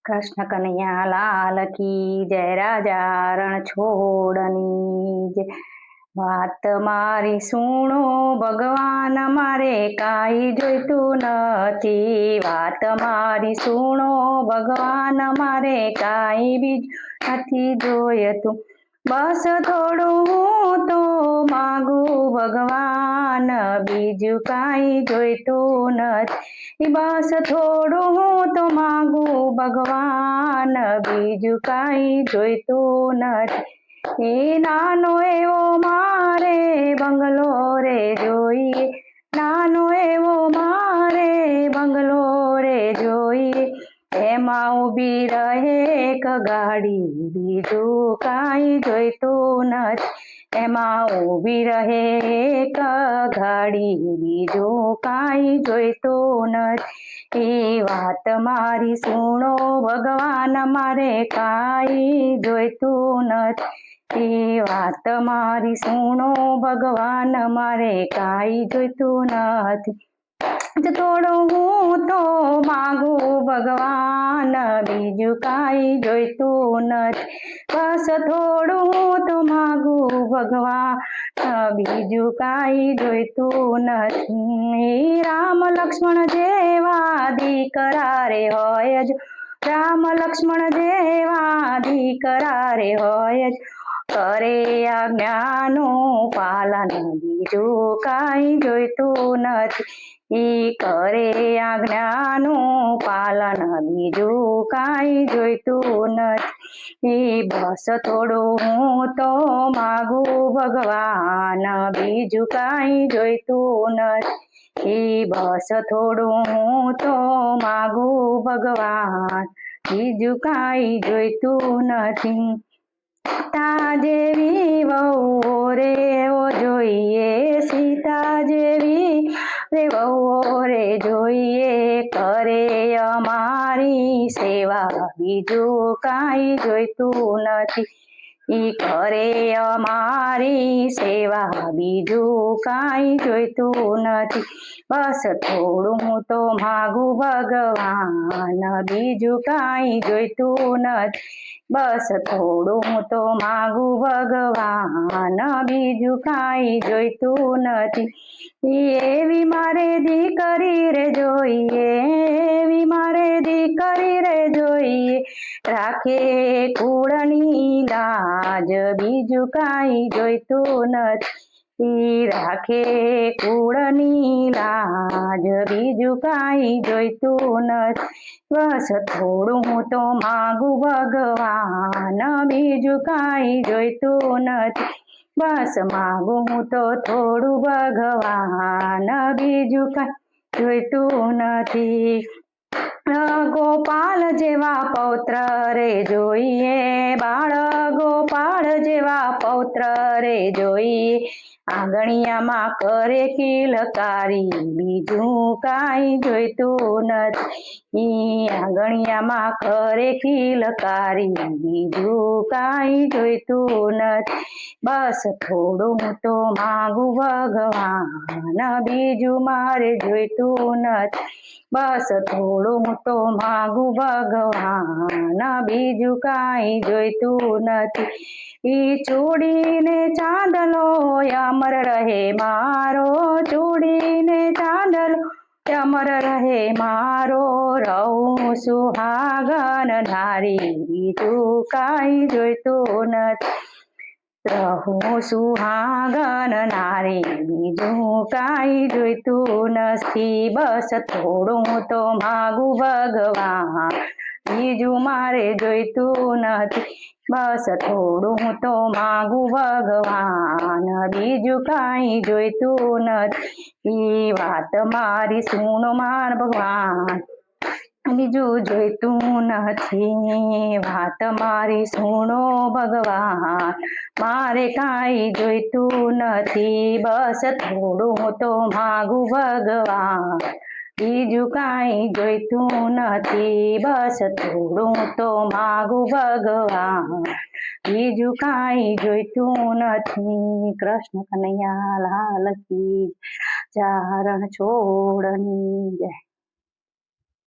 कृष्ण कन्हैया लाल की जय राजा रण छोड़नी जय। વાત મારી સુણો ભગવાન મારે કાંઈ જોઈતું નથી। વાત મારી સુણો ભગવાન મારે કાંઈ બીજું નથી જોઈતું। બસ થોડું હું તો માગું ભગવાન બીજું કાંઈ જોઈતું નથી। બસ થોડું હું તો માગું ભગવાન બીજું કાંઈ જોઈતું નથી। એ નાનો એવો મારે બંગલો રે જોઈએ, નાનો એવો મારે બંગલો રે જોઈએ। એમાં ઊભી રહે એક ગાડી બીજું કાંઈ જોઈતું નથી। એમાં ઊભી રહે એક ગાડી બીજું કાંઈ જોઈતું નથી। એ વાત મારી સુણો ભગવાન મારે કાંઈ જોઈતું નથી। એ વાત મારી સુણો ભગવાન મારે કાંઈ જોઈતું નથી। થોડું હું તો માગું ભગવાન બીજું કાંઈ જોઈતું નથી। બસ થોડું હું તો માગું ભગવાન બીજું કાંઈ જોઈતું નથી। રામ લક્ષ્મણ જેવા દીકરા રે હોય જ, રામ લક્ષ્મણ જેવા દીકરા રે હોય જ, કરે આજ્ઞાનું પાલન બીજું કાંઈ જોઈતું નથી। ઈ કરે આજ્ઞાનું પાલન બીજું કાંઈ જોઈતું નથી। ઈ બસ થોડું હું તો માગું ભગવાન બીજું કાંઈ જોઈતું નથી। ઈ બસ થોડું હું તો માગું ભગવાન બીજું કાંઈ જોઈતું નથી। સીતા જેવી વહુ રે ઓ જોઈએ, સીતા જેવી રે વહુ રે જોઈએ, કરે અમારી સેવા બીજું કાંઈ જોઈતું નથી। ઈ કરે અમારી સેવા બીજું કાંઈ જોઈતું નથી। બસ થોડું હું તો માગું ભગવાન બીજું કાંઈ જોઈતું નથી। બસ થોડું હું તો માગું ભગવાન બીજું કાંઈ જોઈતું નથી। એવી મારે દીકરી રે જોઈએ, એવી મારે દીકરી રે જોઈએ, રાખે કુળની લાજ બીજું કાંઈ જોઈતું નથી। રાખે કુળની લાજ બીજું કાંઈ જોઈતું નથી। બસ થોડું હું તો માગું ભગવાન બીજું કાંઈ જોઈતું નથી। બસ માગું હું તો થોડું ભગવાન બીજું કાંઈ જોઈતું નથી। ગોપાલ જેવા પૌત્ર રે જોઈએ, બાળ ગોપાળ જેવા પૌત્ર રે જોઈએ, આંગણિયામાં કરે કિલકારી બીજું કાંઈ જોઈતું નથી। આંગણિયામાં કરે કિલકારી બીજું કાંઈ જોઈતું નથી। બસ થોડું હું તો માગું ભગવાન બીજું મારે જોઈતું નથી। બસ થોડું હું તો માગું ભગવાન બીજું કાંઈ જોઈતું નથી। ઈ ચૂડીને ચાંદલો અમર રહે મારો, ચૂડીને ચાંદલો અમર રહે મારો, રહું સુહાગન નારી બીજું કાંઈ જોઈતું નથી। રહું સુહાગન નારી બીજું કાંઈ જોઈતું નથી। બસ થોડું હું તો માગું ભગવાન બીજું મારે જોઈતું નથી। બસ થોડું હું તો માગું ભગવાન બીજું કાંઈ જોઈતું નથી। ઈ વાત મારી સુણો માર ભગવાન બીજું જોઈતું નથી। વાત મારી સુણો ભગવાન મારે કાંઈ જોઈતું નથી। બસ થોડું હું તો માગું ભગવાન બીજું કાંઈ જોઈતું નથી। બસ થોડું હું તો માગું ભગવાન બીજું કાંઈ જોઈતું નથી। કૃષ્ણ કનૈયા લાલ કી જય, રણ છોડની જય।